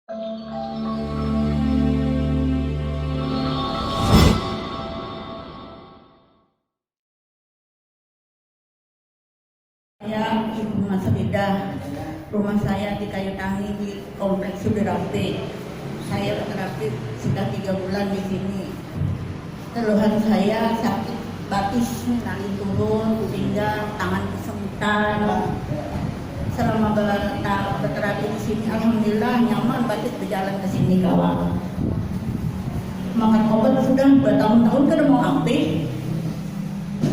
Saya Ibu Masridah, rumah saya di Kayu Tangi di Kompleks Sudirapi. Saya terapi sudah 3 bulan di sini. Keluhan saya sakit batis, nali turun, pinggang, tangan kesemutan. Selama berterapi di sini, alhamdulillah nyaman, batis berjalan ke sini kawan. Makan obat sudah bertahun-tahun kan mau ambil,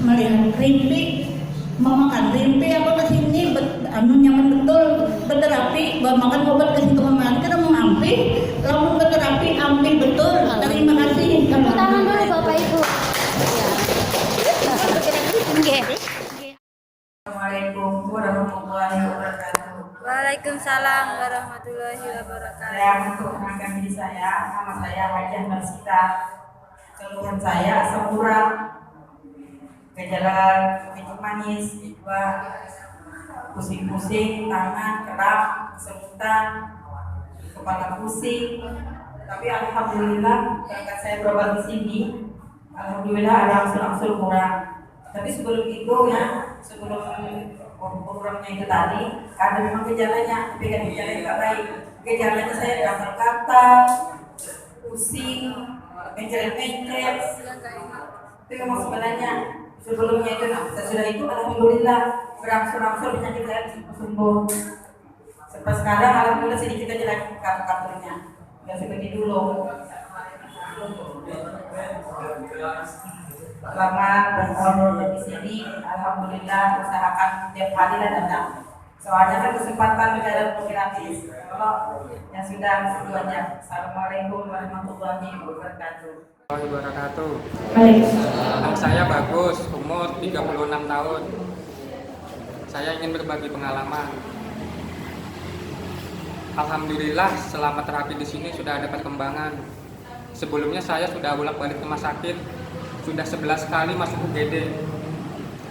melihat rimpi. Mau makan rimpi apa ke sini nyaman betul berterapi, makan obat ke situ kemarin kita mau ambil, lalu berterapi ambil betul. Terima kasih. Tepuk tangan dulu Bapak Ibu. Assalamualaikum warahmatullahi wabarakatuh. Waalaikumsalam warahmatullahi wabarakatuh. Saya memperkenalkan diri saya, nama saya Hajah Marsita. Keluhan saya asam urat, gejala kencing manis, juga pusing-pusing, tangan keram, kesemutan, kepala pusing. Tapi alhamdulillah berkat saya berobat di sini, alhamdulillah ada angsur-angsur kurang. Tapi sebelum itu ya, sebelum kurangnya itu tadi, ada memang gejalanya, tapi kan gejalanya nggak baik. Gejalanya saya gatal-gatal, pusing, mencret-mencret. Itu memang sebenarnya sebelumnya itu, sesudah itu alhamdulillah berangsur-angsur penyakit saya sembuh. Sampai sekarang alhamdulillah sedikit aja lagi katurnya, nggak seperti dulu. Selama bertahun di sini, alhamdulillah usahakan tiap hari lah datang. Soalnya kan kesempatan dalam gratis. Kalau yang sudah itu aja. Assalamualaikum warahmatullahi wabarakatuh. Nama saya Bagus, umur 36 tahun. Saya ingin berbagi pengalaman. Alhamdulillah selama terapi di sini sudah ada perkembangan. Sebelumnya saya sudah bolak-balik ke rumah sakit, sudah 11 kali masuk UGD.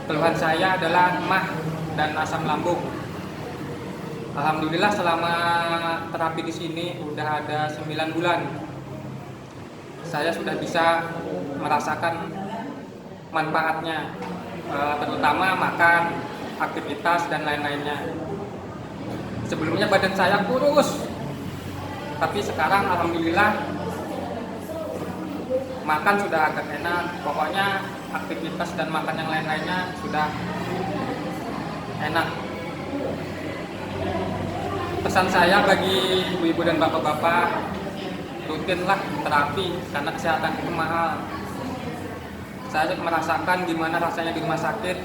Keluhan saya adalah mah dan asam lambung. Alhamdulillah selama terapi di sini udah ada 9 bulan. Saya sudah bisa merasakan manfaatnya, terutama makan, aktivitas dan lain-lainnya. Sebelumnya badan saya kurus, tapi sekarang alhamdulillah makan sudah agak enak. Pokoknya aktivitas dan makan yang lain-lainnya sudah enak. Pesan saya bagi ibu-ibu dan bapak-bapak, rutinlah terapi karena kesehatan itu mahal. Saya merasakan gimana rasanya di rumah sakit.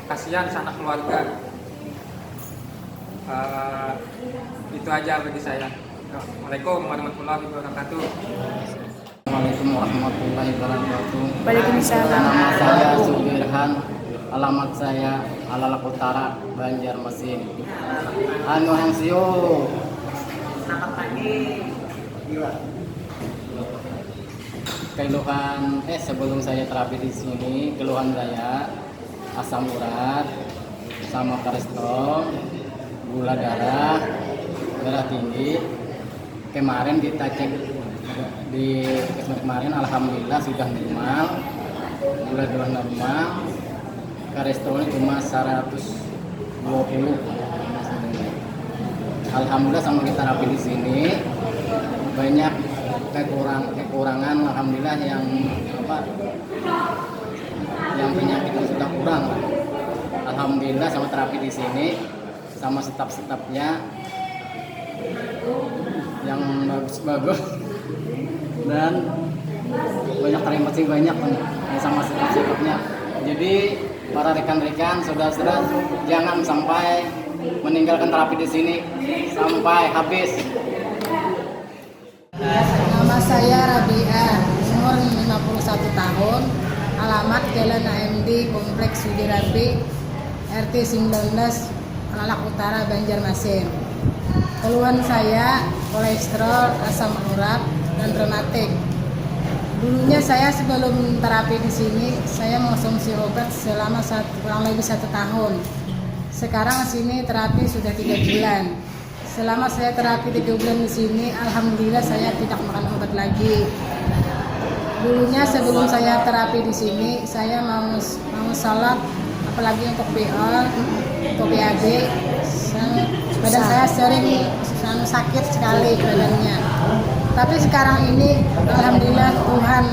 Kasihan sanak keluarga. Itu aja bagi saya. Assalamualaikum warahmatullahi wabarakatuh. Assalamualaikum warahmatullahi wabarakatuh. Waalaikumsalam. Nama saya Sudirhan, alamat saya Alalak Utara, Banjarmasin. Anu hangsio. Selamat pagi. Keluhan sebelum saya terapi di sini, keluhan saya asam urat, sama kolesterol, gula darah tinggi. Kemarin kita cek di kemarin, alhamdulillah sudah normal, gula darah normal, kolesterolnya cuma 120. Alhamdulillah sama kita terapi di sini banyak kekurangan, alhamdulillah yang penyakit yang sudah kurang. Alhamdulillah sama terapi di sini sama staf-stafnya yang bagus-bagus dan banyak terima kasih banyak sama staf-stafnya. Jadi para rekan-rekan, saudara-saudara, jangan sampai meninggalkan terapi di sini sampai habis. Nama saya Rabia, umur 51 tahun, alamat Jalan AMD, Kompleks Sudirapi, RT 19, Alalak Utara, Banjarmasin. Keluhan saya kolesterol, asam urat, dan rematik. Dulunya saya sebelum terapi di sini, saya mengonsumsi obat selama kurang lebih 1 tahun. Sekarang sini terapi sudah 3 bulan. Selama saya terapi 3 bulan di sini, alhamdulillah saya tidak makan obat lagi. Dulunya sebelum saya terapi di sini, saya mau sholat, apalagi untuk PL, untuk BAB, badan saya sering sakit sekali badannya. Tapi sekarang ini, alhamdulillah Tuhan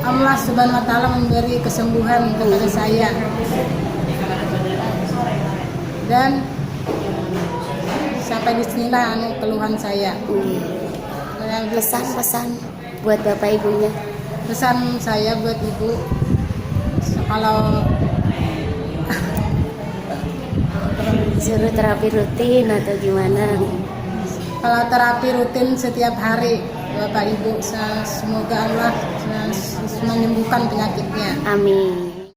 Allah Subhanahu Wa Taala memberi kesembuhan kepada saya. Dan sampai di sinilah keluhan saya. Pesan-pesan buat bapak ibunya. Pesan saya buat ibu, kalau Suruh terapi rutin atau gimana? terapi rutin setiap hari, Bapak Ibu, semoga Allah menyembuhkan penyakitnya. Amin.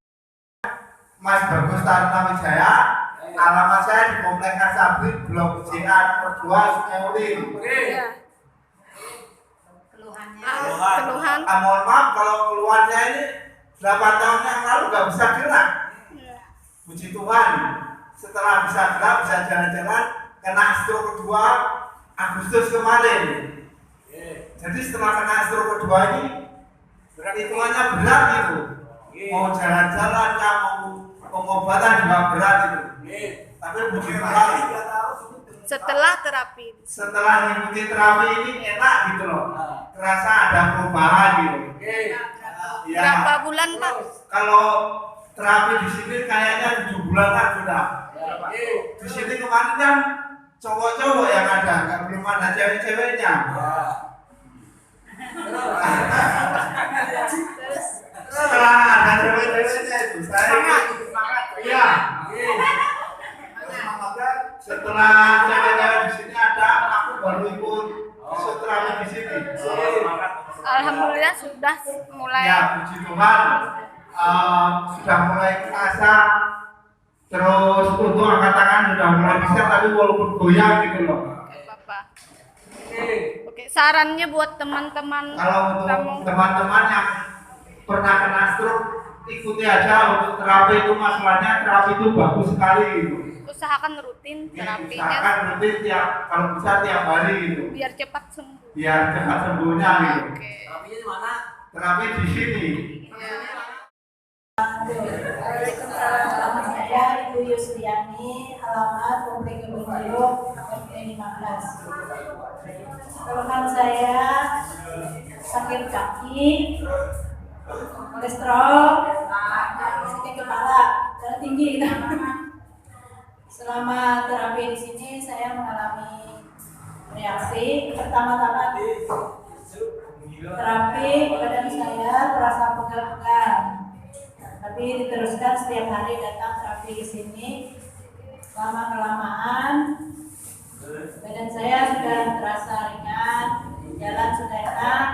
Mas Bagus Taruna Wijaya, alamat saya di Komplek Asabri, Blok JA nomor 2, Sungai Uling. Keluhan. Mohon maaf kalau keluarnya ini 8 tahun yang lalu nggak bisa gerak. Puji Tuhan, setelah bisa gerak, bisa jalan-jalan, kena stroke kedua Agustus kemarin. Jadi setelah kena stroke kedua ini, hitungannya berat gitu. Mau jalan-jalan, mau pengobatan juga berat itu. Tapi puji Tuhan, Setelah terapi. setelah mengikuti terapi ini enak gitu loh. Terasa ada perubahan gitu. Ya, Berapa bulan, Pak? kalau terapi di sini kayaknya 7 bulanan sudah. Di sini kemarin kan cowok-cowok yang ada, kan belum ada cewek-ceweknya. Setelah ada cewek-ceweknya itu, saya iya. Setelah cewek-cewek di sini ada, aku baru ikut terapi di sini. Alhamdulillah sudah mulai. Ya, puji Tuhan, sudah mulai kerasa. Terus untuk angkat tangan sudah mulai bisa, tapi walaupun goyang gitu loh. Oke, Bapak. Oke, sarannya buat teman-teman Kalau untuk teman-teman yang pernah kena stroke, ikuti aja untuk terapi itu, masalahnya terapi itu bagus sekali gitu. usahakan rutin terapinya Usahakan rutin kalau bisa tiap hari gitu. biar cepat sembuh. Biar cepat sembuhnya gitu. Oke. Terapinya di mana? Terapi di sini. Nama saya Ibu Yusriani, alamat Komplek Kebun Jeruk, RT 15. Keluhan saya sakit kaki, kolesterol, sakit kepala, darah tinggi. Selama terapi di sini saya mengalami reaksi. Pertama-tama terapi badan saya terasa pegal-pegal. Tapi diteruskan setiap hari datang terapi ke sini. Lama kelamaan badan saya sudah terasa ringan, jalan sudah enak,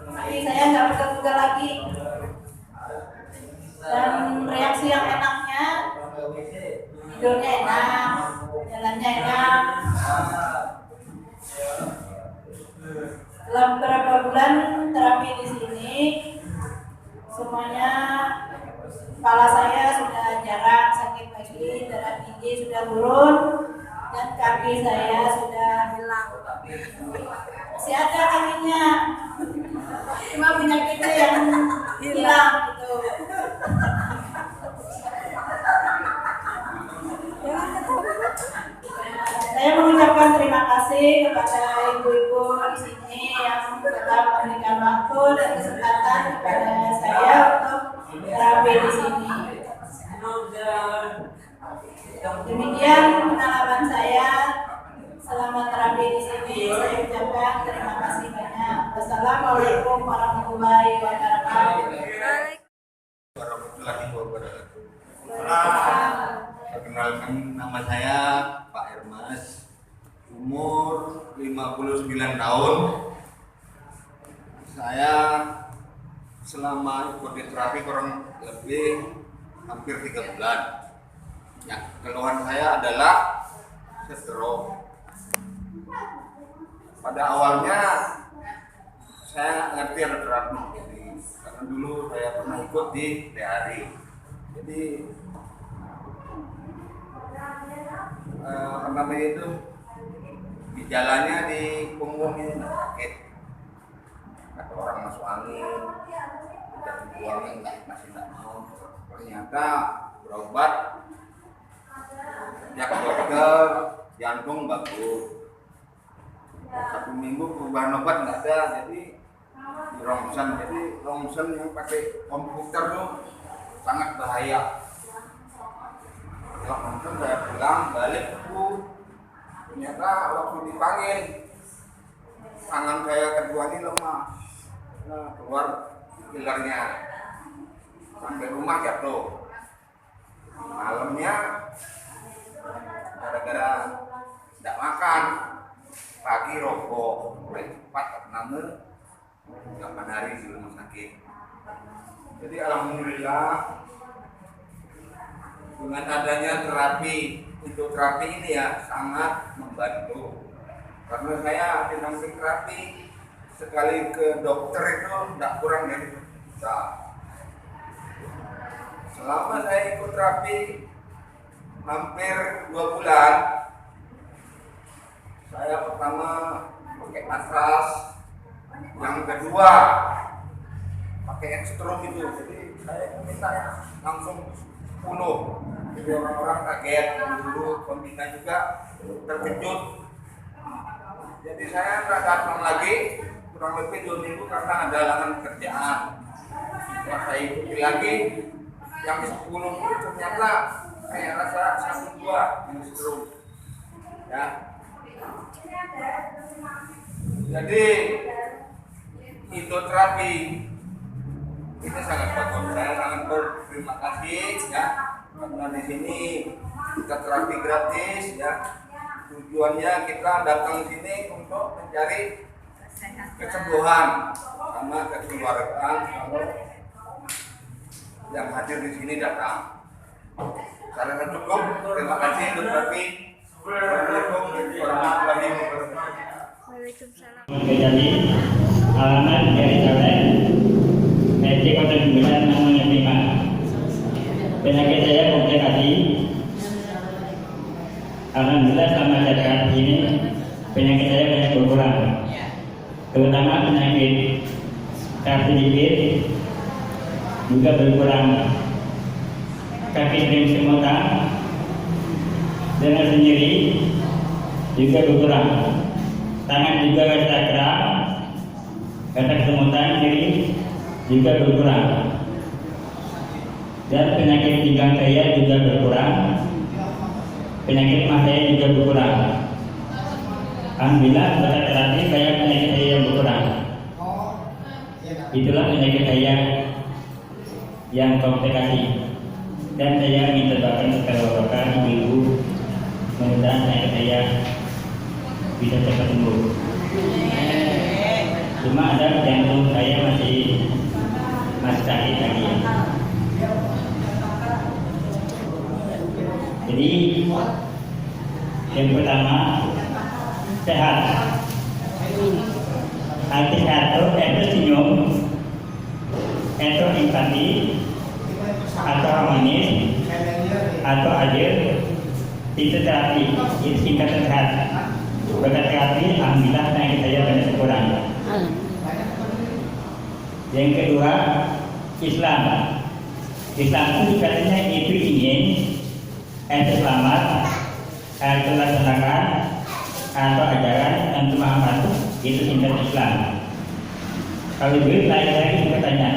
tapi saya nggak pegal-pegal lagi. Dan reaksi yang enaknya, tidurnya enak, jalannya enak. Setelah beberapa bulan terapi di sini, semuanya kepala saya sudah jarang sakit lagi, darah tinggi sudah turun, dan kaki saya sudah hilang. Masih ada kakinya, cuma penyakitnya yang hilang gitu. Saya mengucapkan terima kasih kepada ibu-ibu di sini yang telah memberikan waktu dan kesempatan kepada saya untuk terapi di sini. Demikian pengalaman saya selama terapi di sini. Saya ucapkan terima kasih banyak. Wassalamualaikum warahmatullahi wabarakatuh. Warahmatullahi wabarakatuh. Perkenalkan, nama saya Pak Hermas, umur 59 tahun. Saya selama ikuti terapi kurang lebih hampir 3 bulan. Ya, keluhan saya adalah stroke. Pada awalnya saya ngerti ada terapi, karena dulu saya pernah ikut di DARI. Jadi apa namanya itu, gejalanya di punggung ini sakit, kata orang masuk angin, jatuh buang masih tidak mau. Ternyata berobat, ya ke dokter, jantung bagus. 1 minggu perubahan obat nggak ada, jadi di rongsen. Jadi rongsen yang pakai komputer tuh sangat bahaya. Kalau rongsen saya pulang balik tuh, ternyata waktu dipanggil tangan saya kedua ini lemah, keluar pilarnya, sampai rumah jatuh. Malamnya gara-gara tidak makan, pagi rokok, mulai 8 hari di rumah sakit. Jadi alhamdulillah dengan adanya terapi, untuk terapi ini ya sangat membantu. Karena saya di samping terapi sekali ke dokter itu tidak kurang dari 1 juta. Selama saya ikut terapi hampir 2 bulan, saya pertama pakai matras, yang kedua pakai ekstrom itu. Jadi saya minta langsung 10. Jadi orang-orang kaget, dulu peminta juga terkejut. Jadi saya nggak datang lagi kurang lebih 2 minggu karena ada halangan pekerjaan. Setelah saya ikuti lagi yang 10 itu ternyata saya rasa 1-2 yang ekstrom. Ya. Jadi itu terapi ini sangat bagus. Saya sangat berterima kasih ya, karena di sini kita terapi gratis ya. Tujuannya kita datang sini untuk mencari kesembuhan sama kekeluargaan kalau yang hadir di sini datang. Karena cukup. Terima kasih untuk terapi. Assalamualaikum warahmatullahi wabarakatuh. Waalaikumsalam. Jadi alamat dari Caleg RT 09 namanya 5. Penyakit saya komplikasi. Alhamdulillah selama saya terapi ini penyakit saya banyak berkurang. Terutama penyakit kardiologis juga berkurang. Kaki sering semutan dengan sendiri juga berkurang. Tangan juga rasa kram, rasa kesemutan kiri juga berkurang. Dan penyakit pinggang saya juga berkurang. Penyakit mah saya juga berkurang. Alhamdulillah berkat terapi banyak penyakit saya yang berkurang. Itulah penyakit saya yang komplikasi. Dan saya minta doakan kepada bapak ibu, mudah-mudahan penyakit saya bisa cepat sembuh. Cuma ada jantung saya masih sakit lagi. Jadi yang pertama sehat. Arti sehat itu senyum, itu empati, atau harmonis, atau adil. Itu terapi, itu singkatan sehat. Berkat terapi, alhamdulillah penyakit saya banyak berkurang. Yang kedua, Islam. Islam itu katanya itu ingin ente selamat, ente laksanakan atau ajaran yang Muhammad itu singkat Islam. Kalau begitu lain lagi katanya.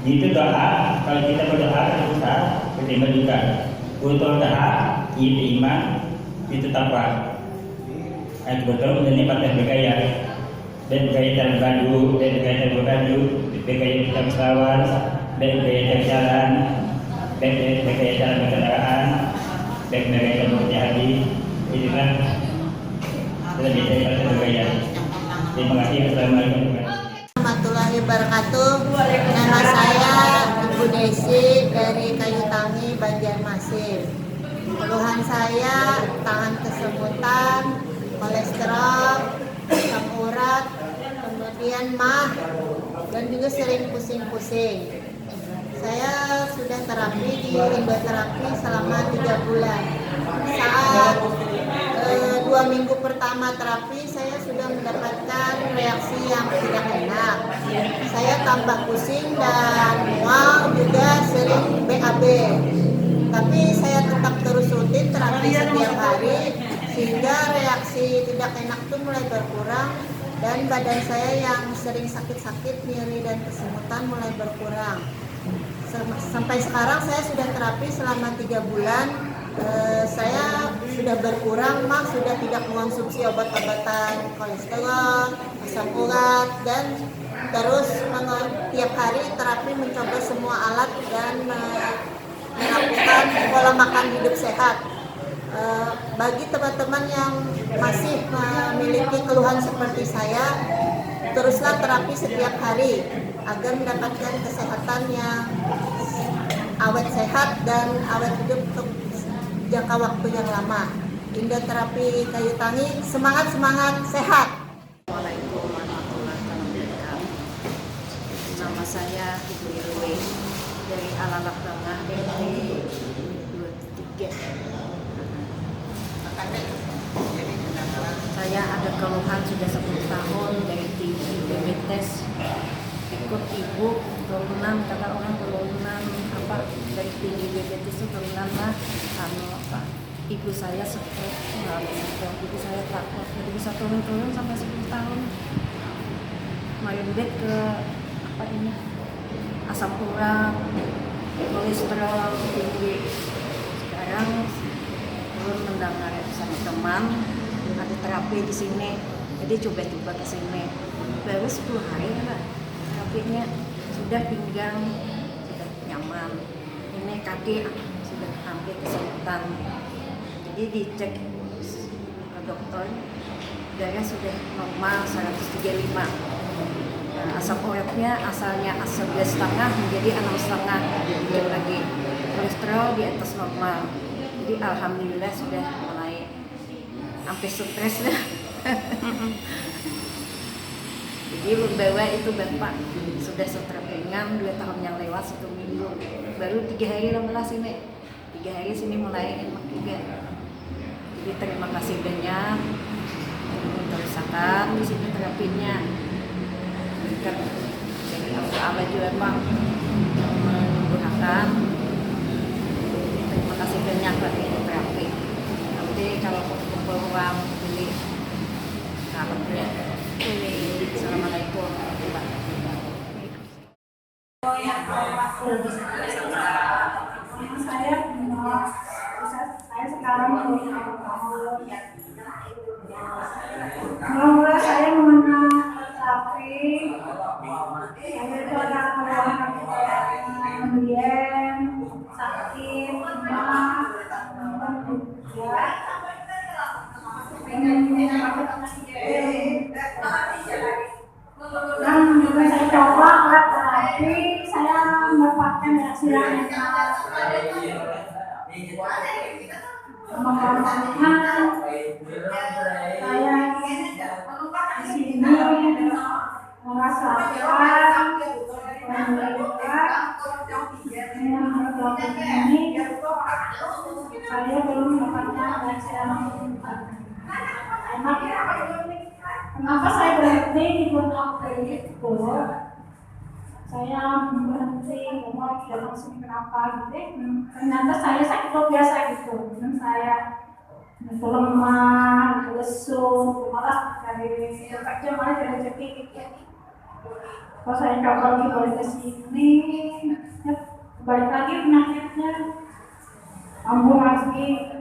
Itu doa, kalau kita berdoa kita terima juga. Untuk doa itu iman, itu takwa. Betul ini pada bergaya, dan bergaya dalam baju, dan bergaya dalam berbaju, bergaya dalam pesawat, dan bergaya dalam jalan, dan bergaya dalam kendaraan, dan bergaya dalam berjadi. Itu kan lebih dari pada bergaya. Terima kasih. Assalamualaikum warahmatullahi wabarakatuh. Nama saya Ibu Desi dari Kayu Tangi, Banjarmasin. Keluhan saya tangan kesemutan, kolesterol, asam urat, kemudian mah, dan juga sering pusing-pusing. Saya sudah terapi di Indoterapi selama 3 bulan. Saat 2 minggu pertama terapi saya sudah mendapatkan reaksi yang tidak enak. Saya tambah pusing dan mual, juga sering BAB. Tapi saya tetap terus rutin terapi setiap hari sehingga reaksi tidak enak itu mulai berkurang dan badan saya yang sering sakit-sakit, nyeri dan kesemutan mulai berkurang. Sampai sekarang saya sudah terapi selama 3 bulan. Saya sudah berkurang, sudah tidak mengonsumsi obat-obatan kolesterol, asam urat, dan terus tiap hari terapi mencoba semua alat dan melakukan pola makan hidup sehat. Bagi teman-teman yang masih memiliki keluhan seperti saya, teruslah terapi setiap hari agar mendapatkan kesehatan yang awet sehat dan awet hidup untuk jangka waktu yang lama. Indah Terapi Kayu Tangi, semangat sehat. Assalamualaikum warahmatullahi wabarakatuh. Nama saya Ibu Irwe dari Alalak Tengah RT 23. Saya ada keluhan sudah 10 tahun dari tinggi diabetes. Ikut ibu turunan, kata orang turunan dari tinggi diabetes itu turunan lah. Ibu saya stroke, ibu saya takut, jadi bisa turun sampai 10 tahun. Mayoritas ke asam urat, kolesterol tinggi. Sekarang belum mendengar sama teman ada terapi di sini, jadi coba ke sini. Baru 10 hari lah terapinya, sudah pinggang sudah nyaman, ini kaki sudah hampir kesemutan. Jadi dicek ke dokter, darah sudah normal 135. Asam uratnya asalnya 11,5 menjadi 6,5, dicek lagi. Kolesterol di atas normal. Jadi alhamdulillah sudah mulai sampai stres dah. Jadi membawa itu Bapak sudah stroke ringan 2 tahun yang lewat, 1 minggu. Baru 3 hari lelah sini. 3 hari sini mulai enak juga. Jadi terima kasih banyak. Terusakan di sini terapinya. Dekat dari Allah juga Pak menyembuhkan. Terima kasih banyak bagi terapi. Nanti kalau kumpul uang beli kalengnya. Assalamualaikum warahmatullahi wabarakatuh. Saya sekarang mula saya mengenal terapi. Saya itu ada keluhan kemudian sakit, lemah, dan juga saya coba alat terapi, saya mendapatkan reaksi yang saya di sini merasakan ini saya belum mendapatkan reaksi yang enak. Kenapa saya berhenti di bulan April itu? Saya berhenti, ngomong tidak langsung kenapa gitu. Ternyata saya sakit luar biasa gitu. Dan saya lemah, lesu, malah dari kerja malah dari rezeki gitu. Kalau saya coba lagi balik ke sini, ya, balik lagi penyakitnya, kambuh lagi,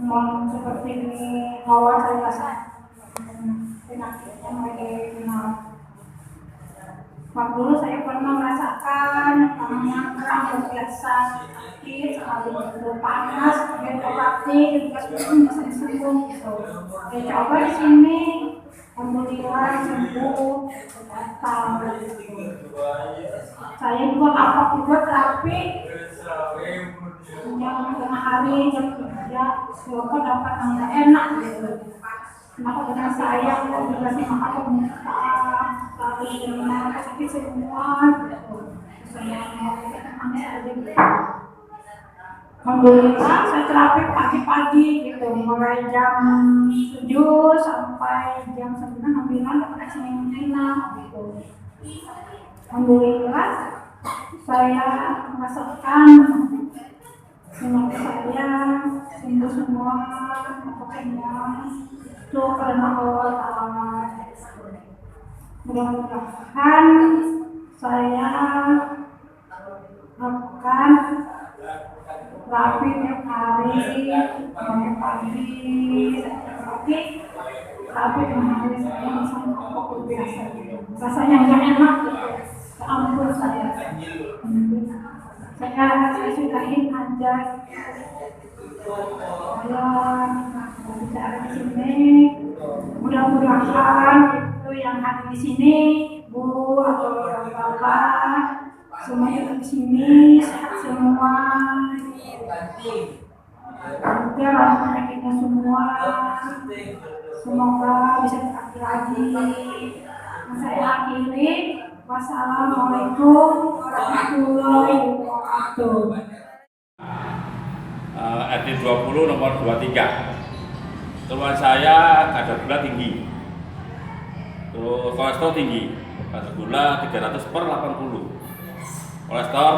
mau seperti ini awal saya rasa penyakitnya mulai kenal. Waktu dulu saya pernah merasakan tangannya kram luar biasa, sakit, sekali panas, kemudian obati, juga sudah sembuh gitu. Saya coba di sini, alhamdulillah sembuh, datang. Saya juga kapok juga terapi, yang tengah hari jam 3, semoga dapat yang enak gitu. Maka dengan saya juga sih maka pemerintah kali dengan sakit semua gitu. Saya mau ada Alhamdulillah saya terapi pagi-pagi gitu, mulai jam 7 sampai jam 9. Alhamdulillah dapat hasil yang enak gitu. Alhamdulillah saya merasakan semoga saya sembuh semua, pokoknya itu karena Allah Ta'ala. Mudah-mudahan saya lakukan terapi tiap hari, mulai pagi, tapi dengan hari saya sangat pokok biasa gitu. Rasanya nggak enak gitu. Ampun saya sudahin aja. Saya bicara di sini. Mudah-mudahan itu yang hadir di sini, Bu atau Bapak, semuanya di sini sehat semua. Semoga penyakitnya semua, semoga bisa terakhir lagi. Saya akhiri. Wassalamualaikum warahmatullahi wabarakatuh. RT 20 nomor 23. Keluhan saya kadar gula tinggi, terus kolesterol tinggi, kadar gula 300/80, kolesterol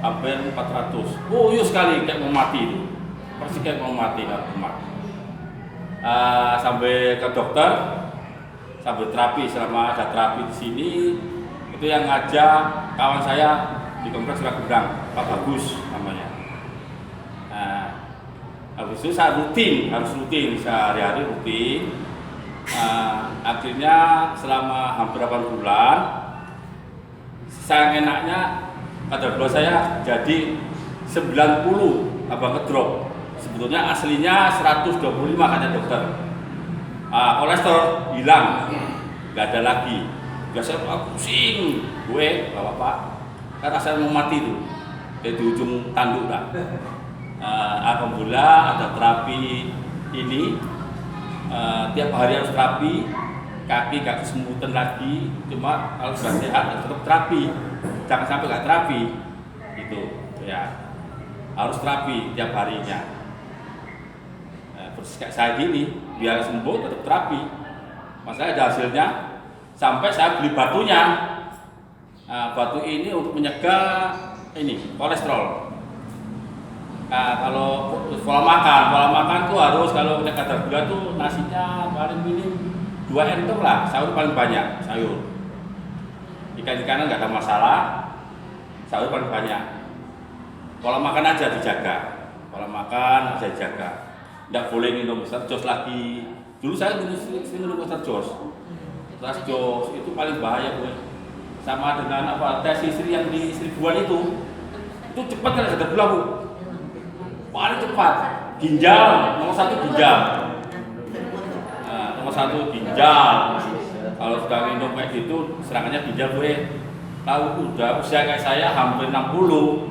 hampir 400. Uyuh sekali, kayak mau mati itu, persis kayak mau mati kalau lemak. Sampai ke dokter, sampai terapi. Selama ada terapi di sini, itu yang ngajak kawan saya di kompleks Surah Gendang, Pak Bagus namanya. Habis itu saya harus rutin sehari-hari rutin. Akhirnya selama hampir 8 bulan, sayang enaknya kadar gula saya jadi 90, abang ngedrop. Sebetulnya aslinya 125 kata dokter. Kolesterol hilang, nggak ada lagi. Biasanya pusing, gue bapak-bapak, kan rasanya mau mati tuh, di ujung tanduk lah. Alhamdulillah ada terapi ini, tiap hari harus terapi, kaki gak kesemutan lagi. Cuma kalau sudah sehat harus tetap terapi, jangan sampai gak terapi gitu ya, harus terapi tiap harinya. Terus kayak saya gini, biar sembuh tetap terapi. Masalah ada hasilnya, sampai saya beli batunya. Batu ini untuk menyegah ini kolesterol. Kalau pola makan tuh harus, kalau udah kadar gula tuh nasinya paling minim 2 entong lah, sayur paling banyak, sayur. Ikan-ikanan nggak ada masalah, sayur paling banyak. Pola makan aja dijaga, nggak boleh minum Mr. Jos lagi. Dulu saya minum Mr. Jos itu paling bahaya gue. Sama dengan tes istri yang di 1000-an itu cepat kan kadar gula bu. Paling cepat, ginjal, nomor 1 ginjal. Nomor 1 ginjal. Kalau sudah minum kayak gitu, serangannya ginjal gue. Tahu udah usia kayak saya hampir 60,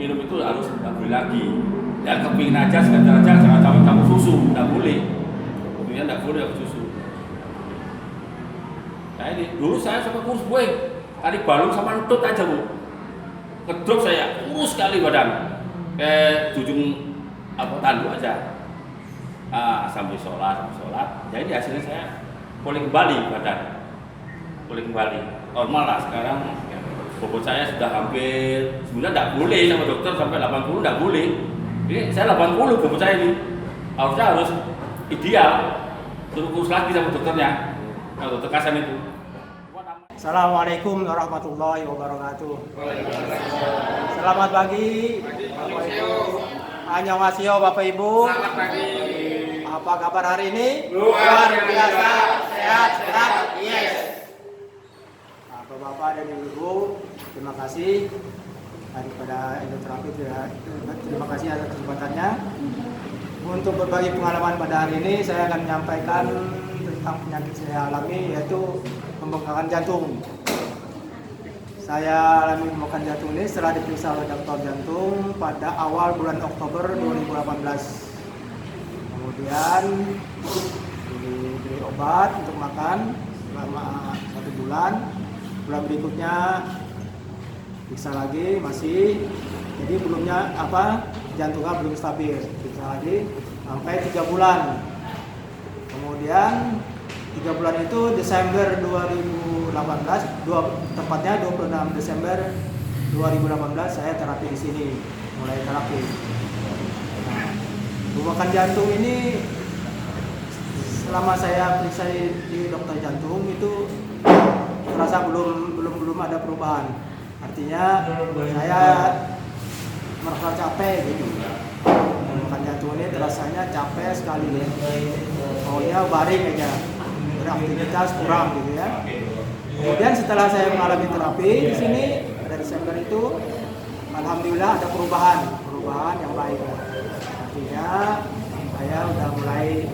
minum itu harus nggak boleh lagi. Dan kepingin aja sekedar aja, jangan sampai kamu susu, nggak boleh. Kepingin nggak boleh susu. Nah ini, dulu saya sampai kurus gue, tadi balung sama entut aja bu. Kedrop saya, kurus sekali badan. Kayak ujung tanduk aja. Sampai sholat. Jadi hasilnya saya pulih kembali badan, normal lah sekarang. Bobot saya sudah hampir, sebenarnya tidak boleh sama dokter sampai 80 tidak boleh. Ini saya 80 bobot saya ini, harus ideal. Terus kurus lagi sama dokternya, kalau dokter kasan itu. Assalamualaikum warahmatullahi wabarakatuh. Selamat pagi, Bapak Ibu. Annyeonghaseyo Bapak Ibu. Selamat pagi. Apa kabar hari ini? Luar biasa, sehat. Yes. Bapak-bapak dan Ibu, terima kasih daripada Endoterapi. Terima kasih atas kesempatannya. Untuk berbagi pengalaman pada hari ini, saya akan menyampaikan tentang penyakit saya alami, yaitu pembengkakan jantung. Saya alami pembengkakan jantung ini setelah diperiksa oleh dokter jantung pada awal bulan Oktober 2018. Kemudian diberi obat untuk makan selama 1 bulan. Bulan berikutnya periksa lagi masih. Jadi belumnya jantungnya belum stabil, bisa lagi sampai 3 bulan. Kemudian 3 bulan itu Desember 2018, tepatnya 26 Desember 2018 saya terapi di sini, mulai terapi. Nah, pembengkakan jantung ini selama saya periksa di dokter jantung itu terasa belum ada perubahan. Artinya saya merasa capek gitu. Pembengkakan jantung ini terasanya capek sekali ya. Maunya baring aja, beraktivitas kurang gitu ya. Kemudian setelah saya mengalami terapi di sini pada Desember itu, alhamdulillah ada perubahan yang baik. Artinya saya udah mulai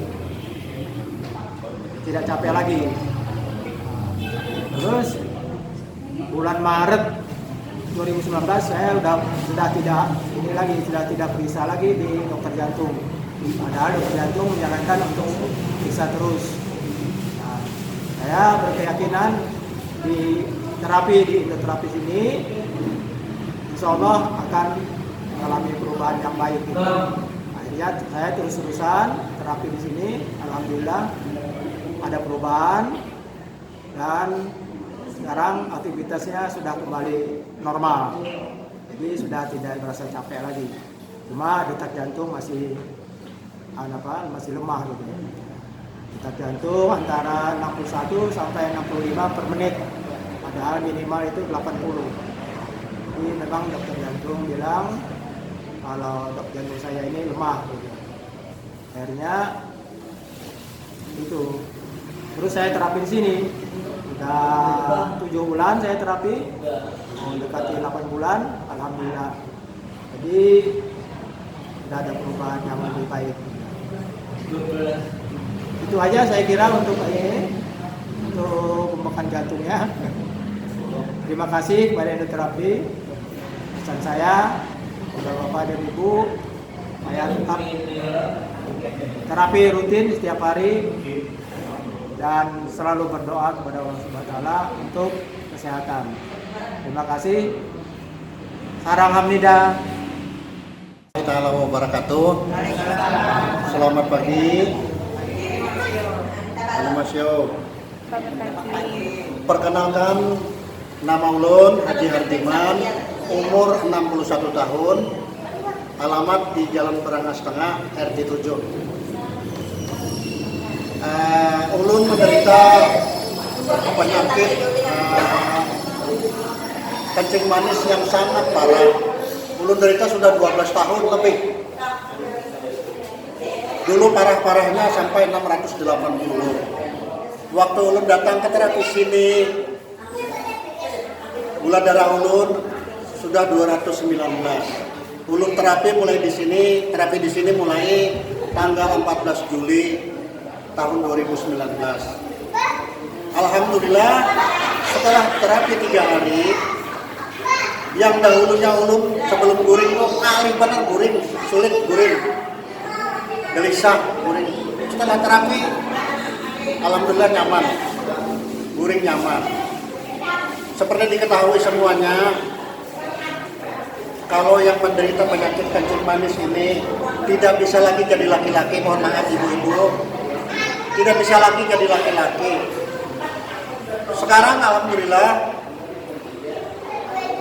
tidak capek lagi. Terus bulan Maret 2019 saya sudah tidak periksa lagi di dokter jantung. Padahal dokter jantung menyarankan untuk periksa terus. Nah, saya berkeyakinan di terapi sini, insya Allah akan mengalami perubahan yang baik. Akhirnya saya terus-terusan terapi di sini, alhamdulillah ada perubahan dan sekarang aktivitasnya sudah kembali normal. Jadi sudah tidak merasa capek lagi. Cuma detak jantung masih lemah gitu. Detak jantung antara 61 sampai 65 per menit. Padahal minimal itu 80. Jadi memang dokter jantung bilang kalau dok jantung saya ini lemah gitu. Akhirnya itu. Terus saya terapi di sini. Sudah 7 bulan saya terapi, mendekati 8 bulan, alhamdulillah. Jadi sudah ada perubahan yang lebih baik. Itu aja saya kira untuk pembengkakan jantungnya. Terima kasih kepada endoterapi. Pesan saya kepada Bapak dan Ibu, saya tetap terapi rutin setiap hari dan selalu berdoa kepada Allah Subhanahu wa taala untuk kesehatan. Terima kasih. Sarang Hamnida. Assalamualaikum wabarakatuh. Selamat pagi. Perkenalkan, nama ulun Haji Hardiman, umur 61 tahun, alamat di Jalan Perangas Tengah, RT 7. Ulun menderita penyakit kencing manis yang sangat parah. Ulun derita sudah 12 tahun lebih. Dulu parah-parahnya sampai 680. Waktu ulun datang ke terapi sini, gula darah ulun sudah 219. Ulun terapi di sini mulai tanggal 14 Juli tahun 2019. Alhamdulillah setelah terapi 3 hari, yang dahulunya ulun sebelum guring benar guring, sulit guring, gelisah guring. Setelah terapi alhamdulillah nyaman, guring nyaman. Seperti diketahui semuanya, kalau yang menderita penyakit kencing manis ini tidak bisa lagi jadi laki-laki, mohon maaf ibu-ibu, tidak bisa lagi jadi laki-laki. Sekarang alhamdulillah,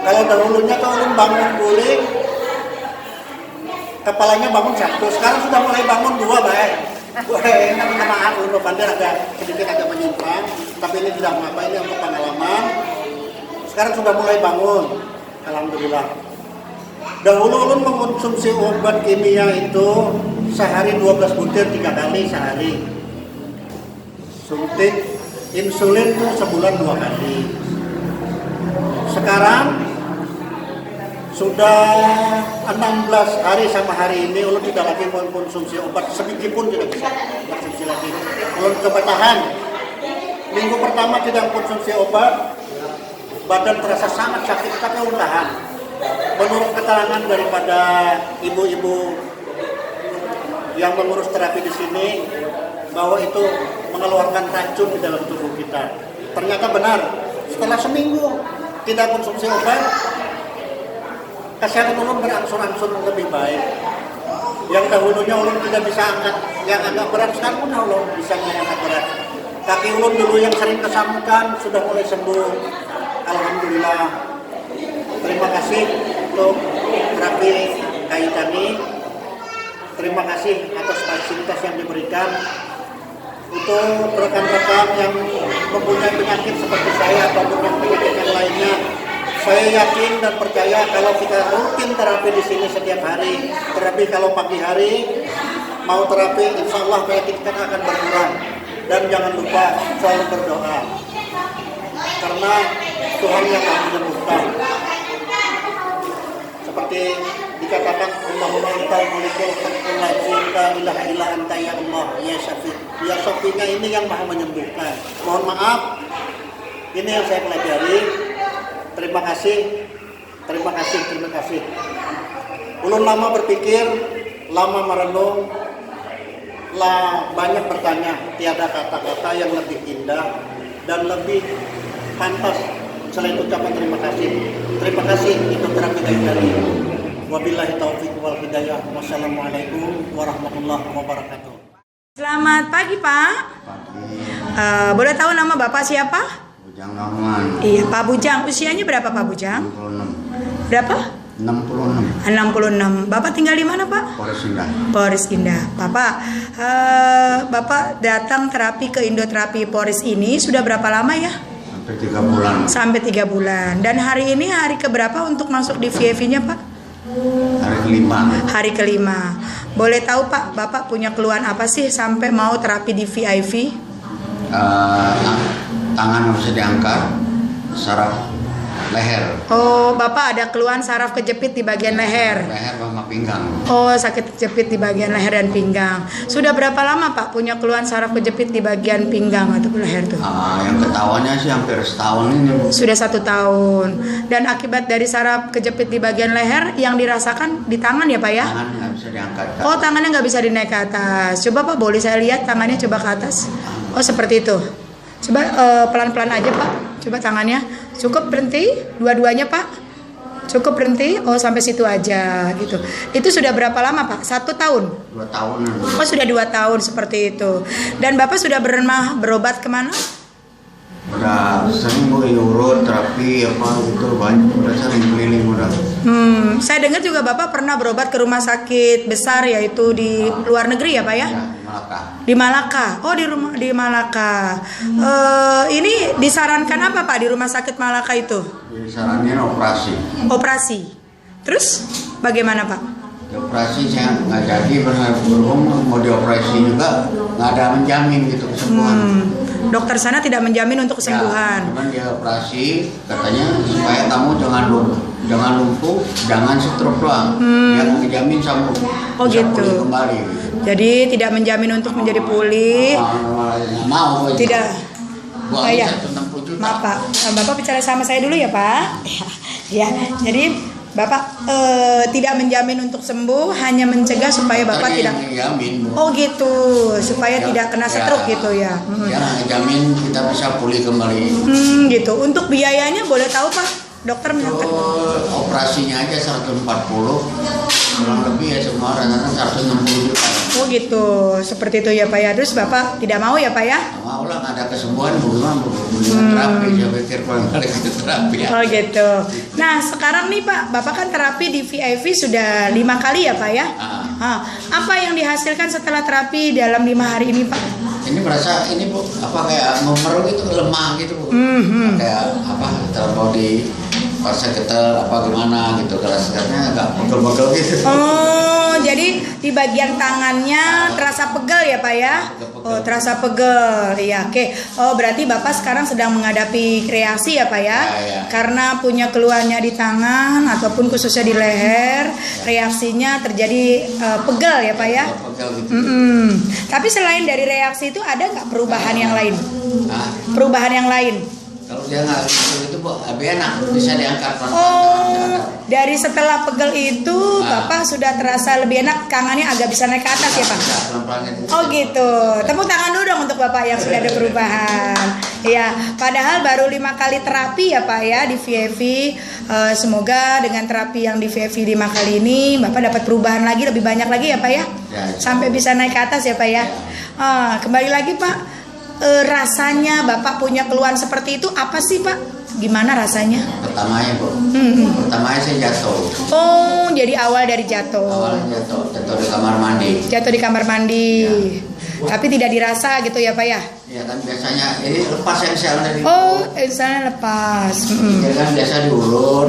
kalau dahulunya ulun bangun guling, kepalanya bangun 1, sekarang sudah mulai bangun 2 baik. Minta maaf ulun bandar sedikit agak menyimpang, tapi ini tidak apa-apa, ini untuk pengalaman. Sekarang sudah mulai bangun, alhamdulillah. Dahulu ulun mengkonsumsi obat kimia itu sehari 12 butir 3 kali sehari. Suntik insulin itu sebulan 2 kali. Sekarang sudah 16 hari sama hari ini ulun tidak lagi mengkonsumsi obat, sedikit pun tidak bisa konsumsi lagi. Ulun coba tahan. Minggu pertama tidak konsumsi obat, badan terasa sangat sakit, tapi ulun tahan. Menurut keterangan daripada ibu-ibu yang mengurus terapi di sini, bahwa itu mengeluarkan racun di dalam tubuh kita. Ternyata benar. Setelah seminggu tidak konsumsi obat, kesehatan ulun berangsur-angsur lebih baik. Yang dahulunya ulun tidak bisa angkat yang agak berat, sekarang pun ulun bisa mengangkat berat. Kaki ulun dulu yang sering kesamukan sudah mulai sembuh. Alhamdulillah. Terima kasih untuk terapi Kaitani. Terima kasih atas fasilitas yang diberikan. Untuk rekan-rekan yang mempunyai penyakit seperti saya ataupun yang penyakit yang lainnya, saya yakin dan percaya kalau kita rutin terapi di sini setiap hari, terapi kalau pagi hari mau terapi, insya Allah penyakit kita akan berkurang. Dan jangan lupa selalu berdoa, karena Tuhan yang akan menyembuhkan. Seperti dikatakan Allahumma antal malikul haqqul la ilaha illa anta ya Allah ya Syafi. Ya Syafi'nya ini yang maha menyembuhkan. Mohon maaf, ini yang saya pelajari. Terima kasih. Ulun lama berpikir, lama merenung, banyak bertanya. Tiada kata-kata yang lebih indah dan lebih pantas selain ucapan terima kasih. Terima kasih itu terapi dari. Wabillahi taufiq wal hidayah. Wassalamualaikum warahmatullahi wabarakatuh. Selamat pagi, Pak. Boleh tahu nama Bapak siapa? Bujang Rahman. Iya, Pak Bujang. Usianya berapa, Pak Bujang? 66. Berapa? 66. 66. Bapak tinggal di mana, Pak? Polres Indah. Polres Indah. Bapak datang terapi ke Indoterapi Polres ini sudah berapa lama ya? Sampai 3 bulan. Sampai 3 bulan. Dan hari ini hari keberapa untuk masuk di VIP-nya, Pak? Hari kelima. Hari kelima. Boleh tahu, Pak, Bapak punya keluhan apa sih sampai mau terapi di VIP? Tangan nggak bisa diangkat, saraf leher. Oh, Bapak ada keluhan saraf kejepit di bagian leher. Leher sama pinggang. Oh, sakit kejepit di bagian leher dan pinggang. Sudah berapa lama, Pak, punya keluhan saraf kejepit di bagian pinggang atau leher tuh? Yang ketahuannya sih hampir setahun ini. Sudah 1 tahun. Dan akibat dari saraf kejepit di bagian leher yang dirasakan di tangan ya, Pak ya? Tangan nggak bisa diangkat. Oh, tangannya nggak bisa dinaik ke atas. Coba, Pak, boleh saya lihat tangannya coba ke atas? Oh, seperti itu. Coba pelan-pelan aja, Pak. Coba tangannya. Cukup berhenti, dua-duanya, Pak. Cukup berhenti. Oh, sampai situ aja gitu. Itu sudah berapa lama, Pak? 1 tahun? 2 tahunan. Oh, sudah 2 tahun seperti itu. Dan Bapak sudah pernah berobat kemana? Udah sering Bu, urut, terapi apa gitu, banyak. Udah sering keliling udah. Saya dengar juga Bapak pernah berobat ke rumah sakit besar, yaitu di luar negeri ya, Pak ya? Malaka. Di Malaka. Oh, di Malaka. Ini disarankan apa, Pak, di rumah sakit Malaka itu? Disarankan operasi. Operasi. Terus bagaimana, Pak? Operasi saya nggak jadi, berhubung mau dioperasi juga nggak ada menjamin gitu kesembuhan. Dokter sana tidak menjamin untuk kesembuhan. Ya, cuman dia operasi katanya supaya kamu jangan lumpuh, jangan stroke doang. Yang menjamin sembuh. Oh gitu. Pulih kembali. Jadi tidak menjamin untuk menjadi pulih. Mau. Tidak. Ya. Maaf, Pak. Bapak bicara sama saya dulu ya, Pak. Ya. Jadi Bapak tidak menjamin untuk sembuh, hanya mencegah supaya Bapak tidak. Menjamin. Oh gitu, supaya tidak kena stroke gitu ya. Ya, menjamin kita bisa pulih kembali. Gitu. Untuk biayanya boleh tahu, Pak? Dokter menyatakan. Operasinya aja 140, kurang lebih ya semua rata-rata 160 juta. Oh gitu, seperti itu ya, Pak ya. Terus Bapak tidak mau ya, Pak ya? Mau lah, nggak ada kesembuhan, bagaimana terapi, saya pikir kurang kali itu terapi ya. Oh gitu. Nah sekarang nih, Pak, Bapak kan terapi di VIP sudah 5 kali ya, Pak ya? Apa yang dihasilkan setelah terapi dalam 5 hari ini, Pak? Ini merasa ini Bu, apa kayak memeruk itu lemah gitu Bu. Kayak apa, kalau di pas ketel apa gimana gitu, keras-kerasnya agak pegel-pegel gitu. Oh, jadi di bagian tangannya terasa pegel ya, Pak ya? Oh, terasa pegel. Iya, oke. Oh, berarti Bapak sekarang sedang menghadapi reaksi ya, Pak ya? Karena punya keluhannya di tangan ataupun khususnya di leher, reaksinya terjadi pegel ya, Pak ya? Pegel gitu. Tapi selain dari reaksi itu ada nggak perubahan yang lain? Perubahan yang lain? Kalau dia nggak gitu Bu, lebih enak, bisa diangkat. Oh, dari setelah pegel itu Bapak sudah terasa lebih enak, tangannya agak bisa naik ke atas ya, Pak? Oh gitu. Tepuk tangan dulu dong untuk Bapak yang sudah ada perubahan. Iya, padahal baru 5 kali terapi ya Pak ya di VFV. Semoga dengan terapi yang di VFV 5 kali ini Bapak dapat perubahan lagi, lebih banyak lagi ya Pak ya. Sampai bisa naik ke atas ya Pak ya. Kembali lagi Pak, rasanya Bapak punya keluhan seperti itu apa sih Pak? Gimana rasanya? Pertamanya Bu, pertamanya saya jatuh. Oh, jadi awal dari jatuh. Awalnya jatuh di kamar mandi. Jatuh di kamar mandi. Tapi tidak dirasa gitu ya Pak ya? Ya kan biasanya ini lepas yang saya dari. Oh, misalnya lepas. Ya kan biasa diurut,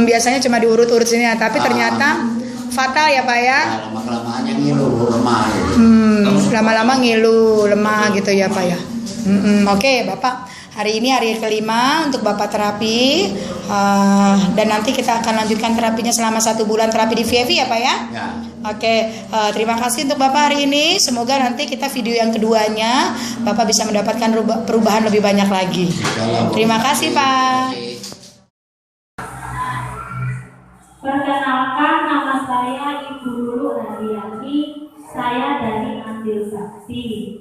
Biasanya cuma diurut-urut sini ya, tapi ternyata fatal ya Pak ya? Lama-kelamaan ngilu, lemah gitu. Lama-lama ngilu, lemah gitu ya Pak ya. Oke Bapak, hari ini hari kelima untuk Bapak terapi, dan nanti kita akan lanjutkan terapinya selama 1 bulan terapi di VFV ya Pak ya. Oke, terima kasih untuk Bapak hari ini. Semoga nanti kita video yang keduanya Bapak bisa mendapatkan perubahan lebih banyak lagi. Terima kasih Pak. Perkenalkan, nama saya Ibu Lulu Hadiani. Saya dari Andil Sakti.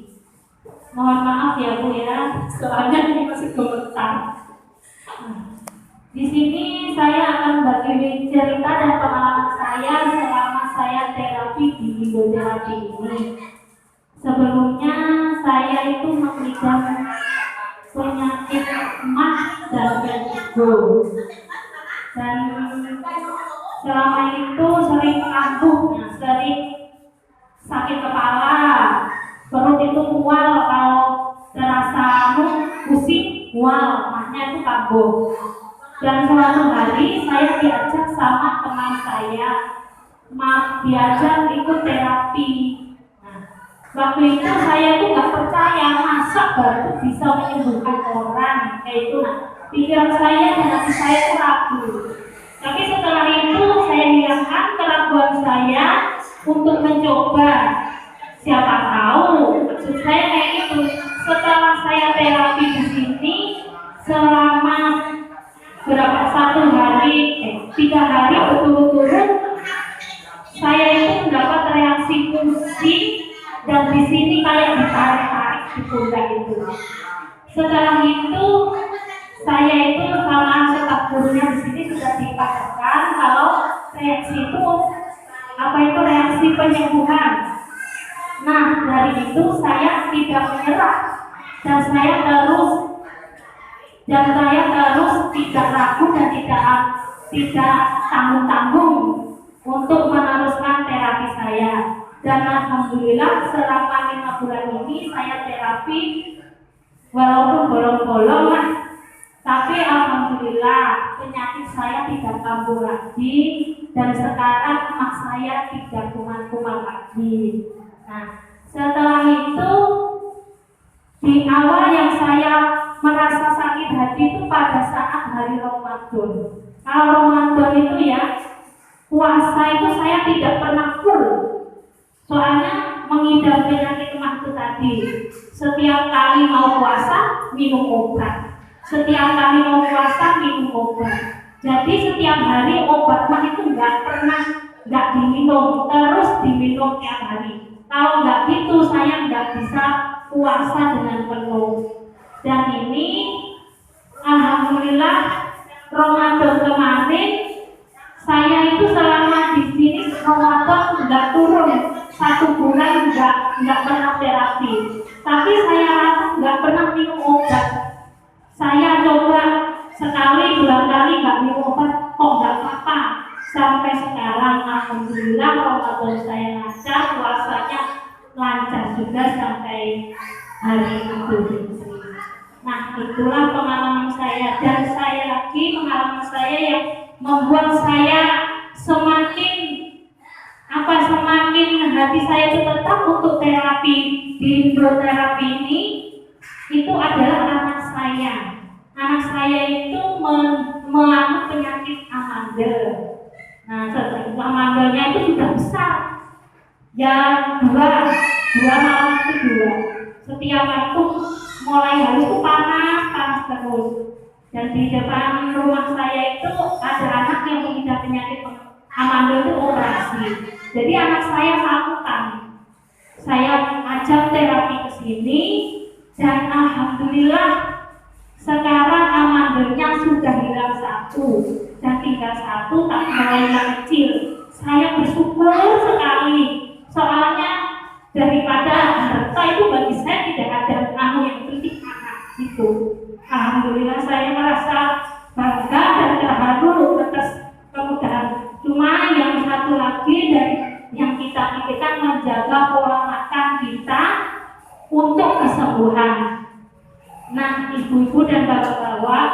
Mohon maaf ya Bu ya, soalnya ini masih gemetar. Di sini saya akan bagi cerita dan pengalaman saya selama saya terapi di hipnoterapi ini. Sebelumnya saya itu mengidap penyakit emah dan vertigo. Dan selama itu sering kambuh, sering sakit kepala, perut itu mual, kalau terasa pusing, mual, mahnya itu kambuh. Dan suatu hari saya diajak sama teman saya, diajak ikut terapi. Nah, waktu itu saya itu nggak percaya masa batu bisa menyembuhkan orang kayak itu. Nah, pikiran saya dan hati saya itu ragu. Tapi setelah itu saya hilangkan keraguan saya untuk mencoba. Siapa tahu maksud saya kayak itu. Setelah saya terapi di sini selama berapa 3 hari berturut-turut, saya itu mendapat reaksi pusing dan di sini kayak ditarik-tarik di pundak itu. Setelah itu saya itu sama staf gurunya di sini sudah dikatakan kalau reaksi itu reaksi penyembuhan. Nah, dari itu saya tidak menyerah dan saya terus tidak ragu dan tidak tanggung-tanggung untuk meneruskan terapi saya. Dan alhamdulillah selama 5 bulan ini saya terapi walaupun bolong-bolong lah, tapi alhamdulillah penyakit saya tidak kambuh lagi dan sekarang emak saya tidak kuman-kuman lagi. Nah, setelah itu di awal yang saya merasa sakit hati itu pada saat hari Ramadan. Kalau Ramadan itu ya, puasa itu saya tidak pernah full. Soalnya mengidap penyakit emah itu tadi. Setiap kali mau puasa, minum obat. Setiap kali mau puasa, minum obat. Jadi setiap hari obat mah itu nggak diminum, terus diminum tiap hari. Kalau nggak gitu, saya nggak bisa puasa dengan penuh. Dan ini alhamdulillah Ramadan kemarin saya itu selama di sini Ramadan nggak turun 1 bulan nggak pernah terapi, tapi saya rasa nggak pernah minum obat. Saya coba sekali 2 kali nggak minum obat, kok nggak apa-apa. Sampai sekarang alhamdulillah Ramadan saya lancar, puasanya lancar juga sampai hari itu. Nah, itulah pengalaman saya, dan pengalaman saya yang membuat saya semakin hati saya itu tetap untuk terapi di hipnoterapi ini. Itu adalah anak saya. Anak saya itu mengalami penyakit amandel. Nah, amandelnya itu sudah besar. Ya 2 malam itu 2. Setiap waktu mulai hari itu panas terus. Dan di depan rumah saya itu ada anak yang mengidap penyakit amandel itu operasi. Jadi anak saya takutan. Saya ajak terapi ke sini, Dan alhamdulillah sekarang amandelnya sudah hilang 1 dan tinggal 1 tak mulai yang kecil. Saya bersyukur sekali, soalnya daripada harta itu bagi saya tidak ada yang penting anak itu. Alhamdulillah saya merasa bangga dan terharu atas kemudahan. Cuma yang satu lagi dari yang kita pikirkan menjaga pola makan kita untuk kesembuhan. Nah, ibu-ibu dan bapak-bapak,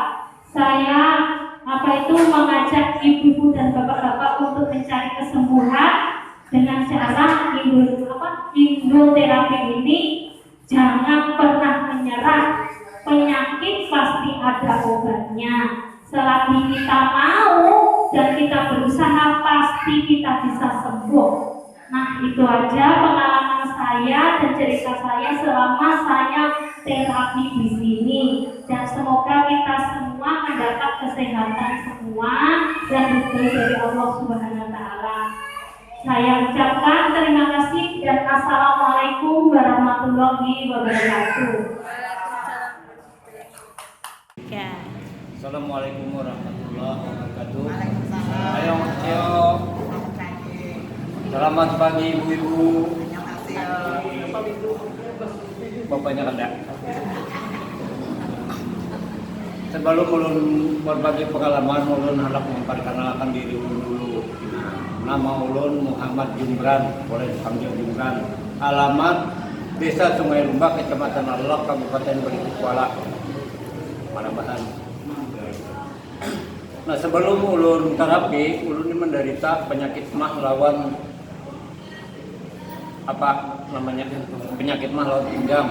saya mengajak ibu-ibu dan bapak-bapak untuk mencari kesembuhan dengan cara hipnoterapi ini. Jangan pernah menyerah. Penyakit pasti ada obatnya. Selagi kita mau dan kita berusaha, pasti kita bisa sembuh. Nah, itu aja pengalaman saya dan cerita saya selama saya terapi di sini. Dan semoga kita semua mendapat kesehatan semua dan rezeki dari Allah Subhanahu wa taala. Saya ucapkan terima kasih dan assalamualaikum warahmatullahi wabarakatuh. Assalamualaikum warahmatullahi wabarakatuh. Ayo. Selamat pagi ibu-ibu. Bapaknya ada. Sebelum ulun berbagi pengalaman, ulun hendak memperkenalkan diri ulun dulu. Nama ulun Muhammad Jumran, boleh dipanggil Jumran. Alamat Desa Sungai Lumbak, Kecamatan Alak, Kabupaten Berikukuala, Manabahan. Nah, sebelum ulun terapi, ulun menderita penyakit mah lawan penyakit mah lawan pinggang.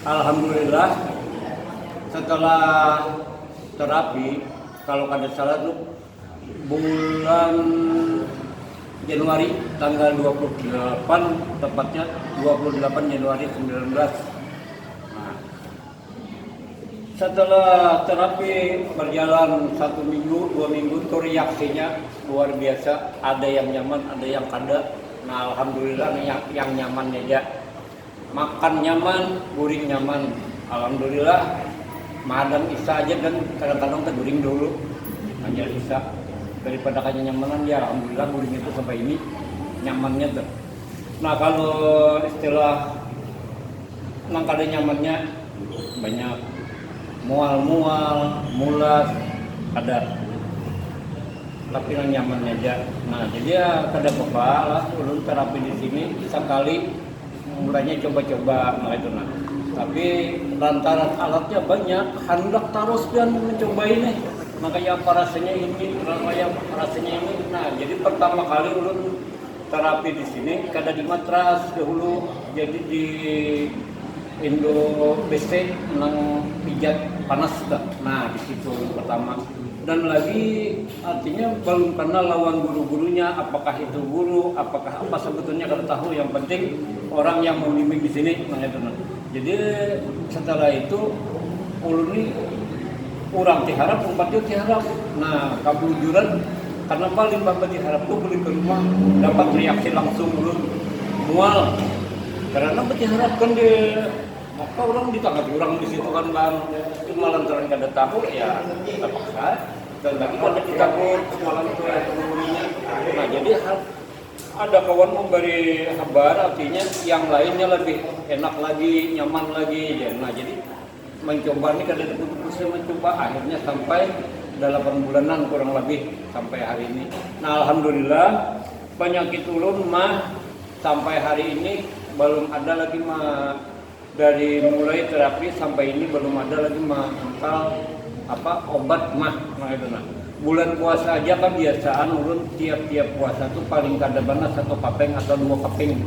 Alhamdulillah setelah terapi, kalau kada salah tuh bulan Januari tanggal 28, tepatnya 28 Januari 19. Setelah terapi berjalan 1 minggu, 2 minggu, tuh reaksinya luar biasa. Ada yang nyaman, ada yang kada. Nah, alhamdulillah yang nyaman aja. Makan nyaman, guring nyaman. Alhamdulillah, madam isa aja dan kadang-kadang terguring dulu. Hanya isa. Daripada kayaknya nyamanan, ya alhamdulillah guring itu sampai ini nyamannya tuh. Nah, kalau istilah nang kada nyamannya banyak. Mual-mual, mulas, ada, tapi yang nyaman aja. Nah, jadi ya kada apa-apa lah, ulun terapi di sini sekali mulanya coba-coba itu nah. Tapi lantaran alatnya banyak, hendak terus dan mencoba ini. Makanya apa rasanya ini, rasanya ini. Nah, jadi pertama kali ulun terapi di sini kada di matras dahulu, jadi di Indo BC nang pijat panas dah. Nah, di situ pertama. Dan lagi artinya belum kenal lawan guru-gurunya, apakah itu guru, apakah apa sebetulnya kada tahu. Yang penting orang yang membimbing di sini. Nah, itu nah. Jadi setelah itu ulun ini kurang diharap, umpatnya diharap. Nah, kebujuran karena paling bapak diharap tuh beli ke rumah dapat reaksi langsung ulun mual. Karena diharapkan di maka orang ditanggapi orang di situ kan bang, cuma lantaran kada tahu ya terpaksa. Dan lagi kada ditakut malam itu ekonominya. Nah, jadi ada kawan memberi kabar, artinya yang lainnya lebih enak lagi, nyaman lagi. Nah, jadi mencoba ini kada putus-putusnya mencoba, akhirnya sampai 8 bulanan kurang lebih sampai hari ini. Nah, alhamdulillah penyakit ulun mah sampai hari ini belum ada lagi mah, dari mulai terapi sampai ini belum ada lagi mah obat mah. Nah, itu nah. Bulan puasa aja kan biasaan ulun tiap puasa tuh paling kada banget 1 kapeng atau 2 kapeng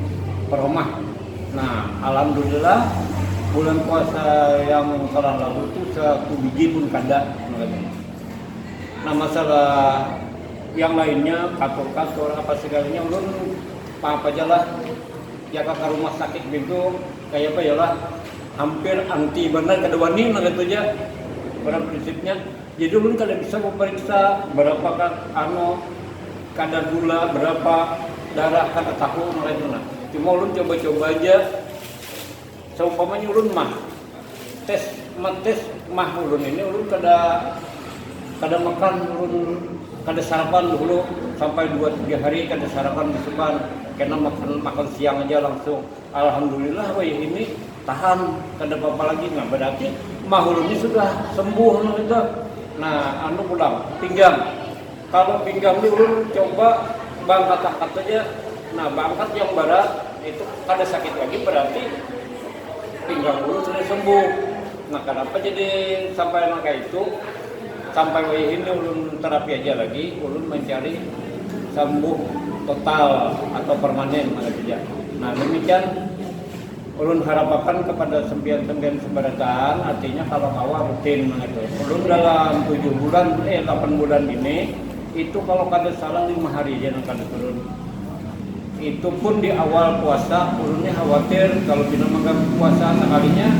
per rumah. Nah, alhamdulillah bulan puasa yang telah lalu itu 1 biji pun kada. Nah, masalah yang lainnya kasur apa segalanya ulun apa aja lah. Ya ke rumah sakit gitu kayak apa ya lah, hampir anti benar kada wani nah gitu aja pada prinsipnya. Jadi ulun kada bisa memeriksa berapa kadar gula, berapa darah kada tahu nah itu nah. Cuma ulun coba-coba aja seumpamanya ulun mah tes mah ulun ini ulun kada makan, ulun kada sarapan dulu sampai 2-3 hari kada sarapan masukan, karena makan siang aja langsung. Alhamdulillah ini tahan, kada apa-apa lagi. Nah berarti mah ulun ini sudah sembuh gitu. Nah pulang pinggang, kalau pinggang ini ulun coba angkat aja. Nah angkat yang berat itu kada sakit lagi, berarti pinggang ulun sudah sembuh. Nah kenapa jadi sampai angka itu, sampai ini ulun terapi aja lagi, ulun mencari sembuh total atau permanen saja. Nah demikian ulun harapakan kepada sembian sebaratan, artinya kalau awal rutin gitu. Ulun dalam 8 bulan ini itu kalau kada salah 5 hari aja kada turun. Itu pun di awal puasa ulunnya khawatir kalau tidak mengganggu puasa sekalinya.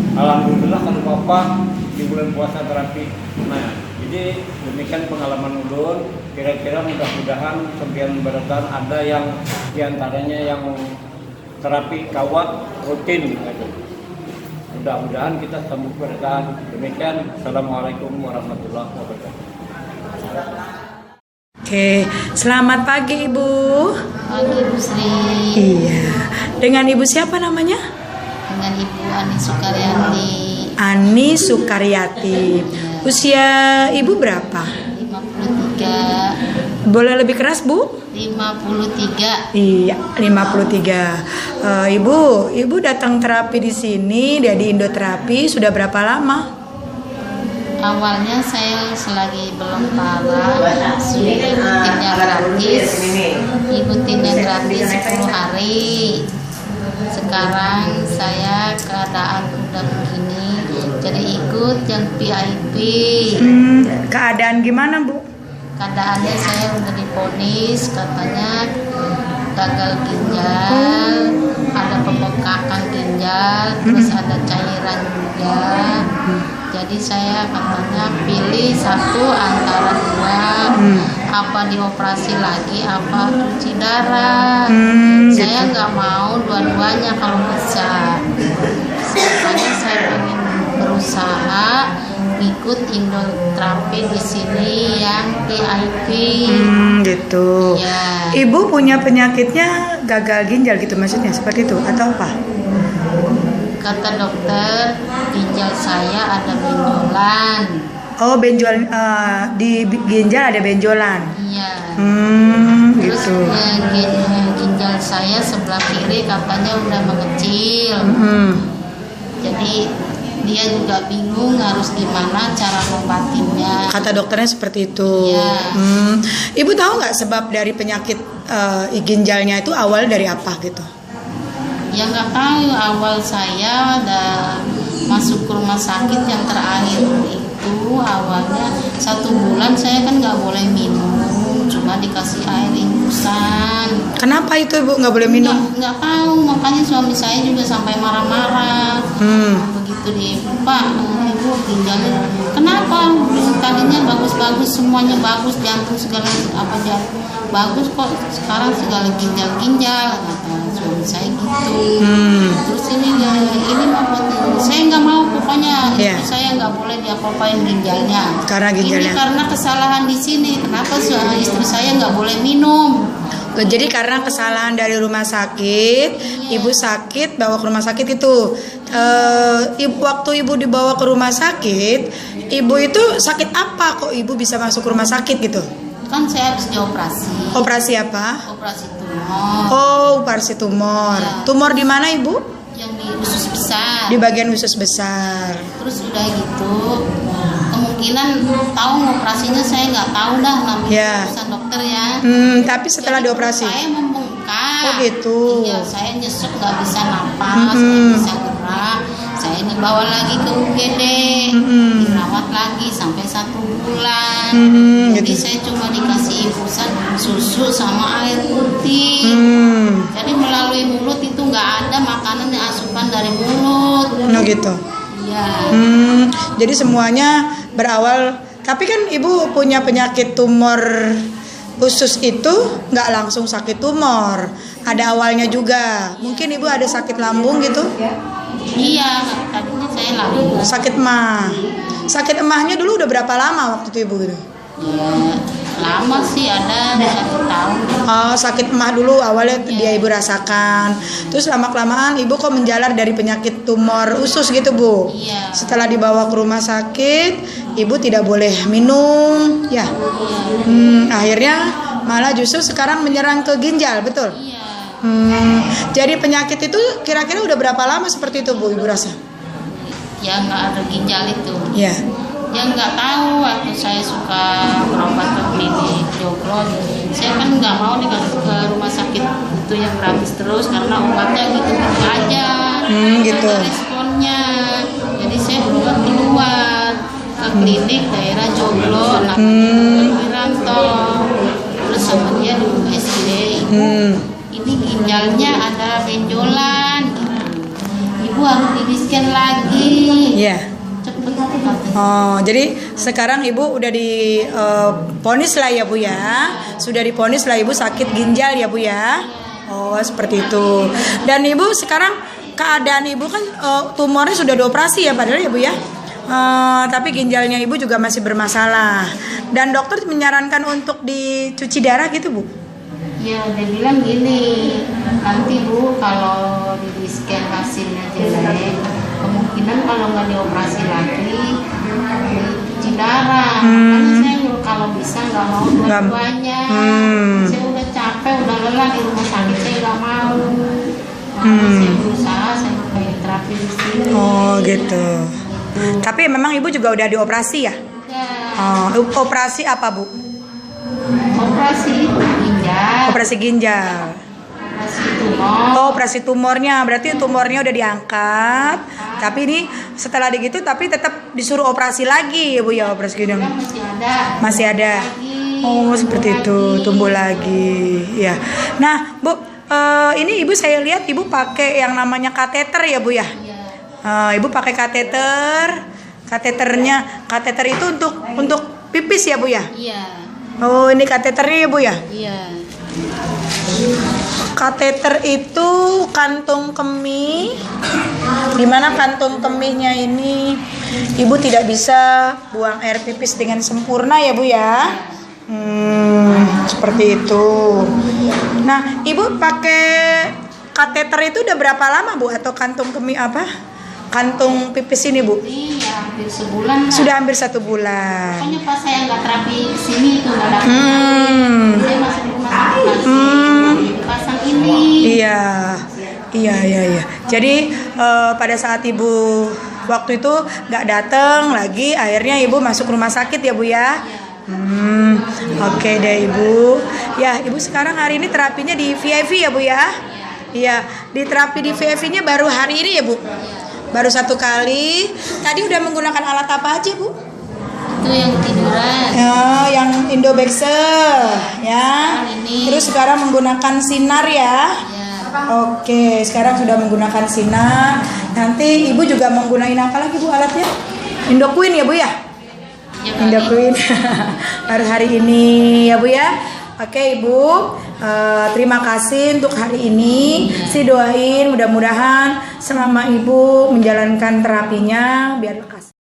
Alhamdulillah kada apa-apa di bulan puasa terapi. Nah, jadi demikian pengalaman ulun. Kira-kira mudah-mudahan sembian baratan ada yang diantaranya yang terapi kawat rutin gitu. Mudah-mudahan kita sembuh baratan. Demikian. Assalamualaikum warahmatullahi wabarakatuh. Oke, selamat pagi Ibu. Pagi Ibu Sri. Iya. Dengan Ibu siapa namanya? Dengan Ibu Ani Sukaryati. Ani Sukaryati. Usia Ibu berapa? 53. Boleh lebih keras Bu? 53. Iya, 53. Ibu datang terapi di sini, di Indoterapi sudah berapa lama? Awalnya saya selagi belum parah sudah ikutinnya gratis 10 hari. Sekarang saya keadaan udah begini, jadi ikut yang VIP. Keadaan gimana Bu? Keadaannya saya udah diponis katanya gagal ginjal, ada pembengkakan ginjal, terus ada cairan juga. Jadi saya katanya pilih satu antara dua, apa dioperasi lagi, apa cuci darah. Saya nggak mau dua-duanya kalau bisa. Makanya saya ingin berusaha ikut Indoterapi di sini yang VIP. Gitu. Ya. Ibu punya penyakitnya gagal ginjal gitu maksudnya seperti itu atau apa? Kata dokter, ginjal saya ada benjolan. Oh, benjol di ginjal ada benjolan. Iya. Terus gitu. Ginjal saya sebelah kiri katanya udah mengecil. Jadi dia juga bingung harus gimana cara mengobatinya. Kata dokternya seperti itu. Iya. Ibu tahu nggak sebab dari penyakit ginjalnya itu awal dari apa gitu? Ya nggak tahu, awal saya ada masuk ke rumah sakit yang terakhir itu awalnya 1 bulan saya kan nggak boleh minum, cuma dikasih air infusan. Kenapa itu Ibu nggak boleh minum? Nggak tahu, makanya suami saya juga sampai marah-marah. Begitu dia, Pak, Ibu ginjalnya kenapa? Tadinya bagus-bagus, semuanya bagus, jantung segala apa jantung bagus kok, sekarang segala ginjal-ginjal, kata suami saya gitu. Terus ini saya nggak mau, pokoknya itu saya nggak boleh diapa-apain ginjalnya. Karena ginjalnya. Ini karena kesalahan di sini. Kenapa istri saya nggak boleh minum? Jadi karena kesalahan dari rumah sakit, Ibu sakit bawa ke rumah sakit itu. Waktu Ibu dibawa ke rumah sakit, Ibu itu sakit apa kok Ibu bisa masuk ke rumah sakit gitu? Kan saya habis dioperasi. Operasi apa? Operasi tumor. Oh, operasi tumor. Ya. Tumor di mana Ibu? Yang di usus besar. Di bagian usus besar. Terus udah gitu, kemungkinan tahu operasinya saya nggak tahu dah namanya urusan dokter ya. Tapi setelah dioperasi. Saya membengkak. Oh gitu. Iya, saya nyesek nggak bisa napas, nggak bisa gerak. Saya dibawa lagi ke UGD, dirawat lagi sampai 1 bulan. Jadi saya cuma dikasih infusan susu sama air putih. Jadi melalui mulut itu nggak ada makanan yang asupan dari mulut. No gitu. Iya. Jadi semuanya berawal. Tapi kan Ibu punya penyakit tumor usus itu nggak langsung sakit tumor, ada awalnya juga. Mungkin ibu ada sakit lambung gitu? Iya, tadinya saya lambung. Sakit emah. Sakit emahnya dulu udah berapa lama waktu itu ibu gitu? Ya, lama sih, ada 1 tahun. Oh, sakit emah dulu awalnya dia ibu rasakan. Terus lama-kelamaan ibu kok menjalar dari penyakit tumor usus gitu bu? Iya. Setelah dibawa ke rumah sakit, ibu tidak boleh minum, ya. Akhirnya malah justru sekarang menyerang ke ginjal, betul? Iya. Jadi penyakit itu kira-kira udah berapa lama seperti itu bu ibu rasa? Ya nggak ada ginjal itu. Iya. Ya nggak tahu, waktu saya suka berobat ke klinik Joglo, saya kan nggak mau nih ke rumah sakit itu yang gratis terus karena obatnya gitu-gitu aja. Gitu. Ada responnya. Jadi saya berobat keluar ke klinik daerah Joglo, namanya Wiranto. Terus sama dia di USG. Ini ginjalnya ada benjolan. Ibu harus di-scan lagi. Iya. Oh, jadi sekarang ibu udah diponis lah ya bu ya, sudah diponis lah ibu sakit ginjal ya bu ya. Oh seperti itu. Dan ibu sekarang keadaan ibu kan tumornya sudah dioperasi ya padahal ya bu ya. Tapi ginjalnya ibu juga masih bermasalah. Dan dokter menyarankan untuk dicuci darah gitu bu? Ya dia bilang gini, nanti bu kalau di scan hasilnya jelek, kemungkinan kalau nggak dioperasi lagi cuci darah. Makanya saya kalau bisa nggak mau dua-duanya. Saya udah capek, udah lelah di rumah sakit, saya nggak mau. Saya berusaha, saya pakai terapi di sini. Oh gitu. Tapi memang ibu juga udah dioperasi ya? Operasi apa bu? Operasi ginjal. Operasi ginjal. Operasi tumor. Oh, operasi tumornya. Berarti tumornya udah diangkat. Tapi ini setelah begitu tapi tetap disuruh operasi lagi ya bu ya, operasi ginjal. Masih ada. Masih ada. Oh, seperti itu, tumbuh lagi. Ya. Nah, Bu, ini ibu saya lihat ibu pakai yang namanya kateter ya bu ya? Ibu pakai kateter. Kateter itu untuk pipis ya bu ya? Iya. Oh, ini kateternya ya bu ya? Iya. Kateter itu kantung kemih, dimana kantung kemihnya ini ibu tidak bisa buang air pipis dengan sempurna ya bu ya. Seperti itu. Nah, ibu pakai kateter itu udah berapa lama bu? Atau kantung kemih apa? Kantung pipis ini bu? Iya, hampir sebulan. Sudah hampir 1 bulan. Pokoknya pas saya nggak terapi kesini itu nggak dapat saya masuk di rumah sakit pasang ini. Iya. Jadi pada saat ibu waktu itu nggak datang lagi, akhirnya ibu masuk rumah sakit ya bu ya. Oke deh ibu. Ya ibu sekarang hari ini terapinya di VIP ya bu ya. Iya, di terapi di VIP-nya baru hari ini ya bu. Baru 1 kali. Tadi udah menggunakan alat apa aja bu? Itu yang tiduran. Yang Indobexer ya. Terus sekarang menggunakan sinar ya. Oke, sekarang sudah menggunakan sinar. Nanti ibu juga menggunakan apa lagi bu alatnya? Indoqueen ya bu ya? Indoqueen. Baru hari ini ya bu ya. Oke ibu, terima kasih untuk hari ini. Si doain mudah-mudahan selama ibu menjalankan terapinya biar lekas.